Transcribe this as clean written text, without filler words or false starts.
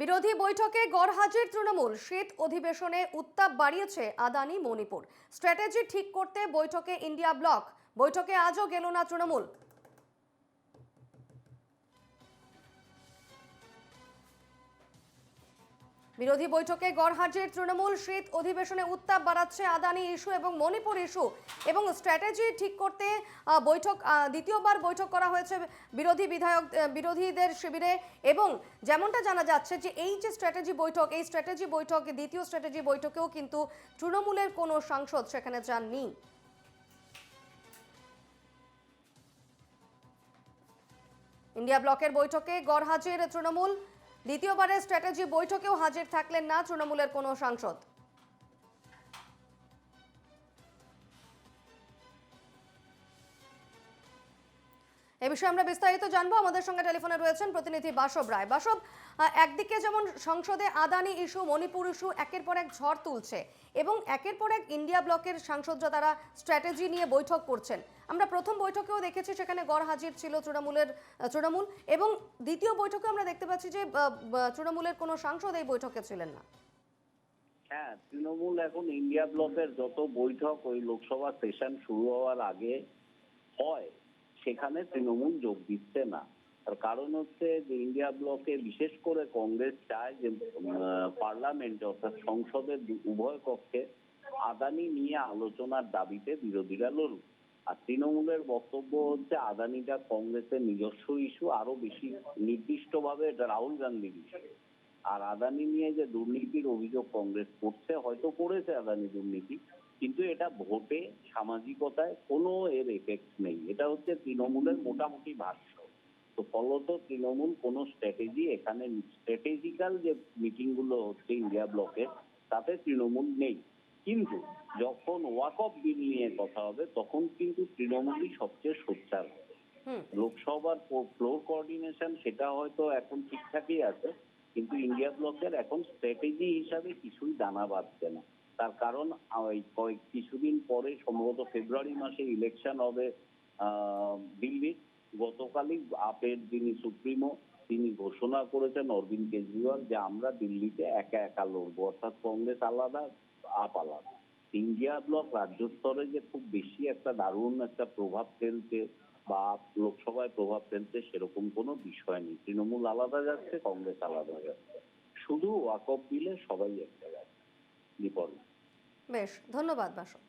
বিরোধী বৈঠকে গড়হাজির তৃণমূল। শীত অধিবেশনে উত্তাপ বাড়িয়েছে আদানি মণিপুর। স্ট্র্যাটেজি ঠিক করতে বৈঠকে ইন্ডিয়া ব্লক। বৈঠকে আজও গেল না তৃণমূল। বিরোধী বৈঠকে গড়হাজির তৃণমূল। শীত অধিবেশনে উত্তাপ বাড়াচ্ছে আদানি ইস্যু এবং মণিপুর ইস্যু এবং স্ট্র্যাটেজি ঠিক করতে দ্বিতীয়বার বৈঠক করা হয়েছে বিরোধীদের শিবিরে। এবং যেমনটা জানা যাচ্ছে যে এই যে স্ট্র্যাটেজি বৈঠক দ্বিতীয় স্ট্র্যাটেজি বৈঠকেও কিন্তু তৃণমূলের কোনো সাংসদ সেখানে যাননি। ইন্ডিয়া ব্লকের বৈঠকে গড়হাজির তৃণমূল। দ্বিতীয়বারের স্ট্র্যাটেজি বৈঠকেও হাজির থাকলেন না তৃণমূলের কোনো সাংসদ। এ বিষয়ে আমরা বিস্তারিত জানবো। আমাদের সঙ্গে টেলিফোনে রয়েছেন প্রতিনিধি বাসব রায়। বাসব, একদিকে যেমন সংসদে আদানি ইস্যু, মণিপুর ইস্যু একের পর এক ঝড় তুলছে এবং একের পর এক ইন্ডিয়া ব্লকের সাংসদরা তারা স্ট্র্যাটেজি নিয়ে বৈঠক করছেন। আমরা প্রথম বৈঠকেও দেখেছি সেখানে গড়হাজির ছিল তৃণমূল এবং দ্বিতীয় বৈঠকে আমরা দেখতে পাচ্ছি যে তৃণমূলের কোনো সাংসদ এই বৈঠকে ছিলেন না। হ্যাঁ, তৃণমূল এখন ইন্ডিয়া ব্লকের যত বৈঠক ওই লোকসভা সেশন শুরু হওয়ার আগে হয় সেখানে তৃণমূল যোগ দিচ্ছে না। তার কারণ হচ্ছে যে ইন্ডিয়া ব্লকে বিশেষ করে কংগ্রেস চায় যে পার্লামেন্টে অর্থাৎ সংসদের উভয় কক্ষে আদানি নিয়ে আলোচনার দাবিতে বিরোধীরা লড়ুক। আর তৃণমূলের বক্তব্য হচ্ছে আদানিটা কংগ্রেসের নিজস্ব ইস্যু, আরো বেশি নির্দিষ্টভাবে এটা রাহুল গান্ধীর ইস্যু। আর আদানি নিয়ে যে দুর্নীতির অভিযোগ কংগ্রেস করছে, হয়তো করেছে আদানি দুর্নীতি, কিন্তু এটা ভোটে সামাজিকতায় কোনো এর এফেক্ট নেই। এটা হচ্ছে তৃণমূলের মোটামুটি ভাষ্য। তো ফলত তৃণমূল কোনো স্ট্র্যাটেজি এখানে স্ট্র্যাটেজিক্যাল যে মিটিং গুলো হচ্ছে ইন্ডিয়া ব্লকে তাতে তৃণমূল নেই। কিন্তু যখন ওয়াকফ বিল নিয়ে কথা হবে তখন কিন্তু তৃণমূলই সবচেয়ে সোচ্চার হবে। লোকসভার ফ্লোর কোঅর্ডিনেশন সেটা হয়তো এখন ঠিকঠাকই আছে, কিন্তু ইন্ডিয়া ব্লকের এখন স্ট্র্যাটেজি হিসাবে কিছুই দানা বাঁধছে না। তার কারণ কিছুদিন পরে সম্ভবত ফেব্রুয়ারি মাসে ইলেকশন হবে দিল্লির। গতকালই আপের যিনি সুপ্রিমো তিনি ঘোষণা করেছেন অরবিন্দ কেজরিওয়াল যে আমরা দিল্লিতে একা একা লড়বো, অর্থাৎ কংগ্রেস আলাদা আপ আলাদা। ইন্ডিয়া ব্লক রাজ্য স্তরে যে খুব বেশি একটা দারুণ একটা প্রভাব ফেলছে বা লোকসভায় প্রভাব ফেলছে সেরকম কোনো বিষয় নেই। তৃণমূল আলাদা যাচ্ছে, কংগ্রেস আলাদা যাচ্ছে, শুধু ওয়াকফ বিলে সবাই এক জায়গায় বিপন্ন। বেশ, ধন্যবাদ বাসব।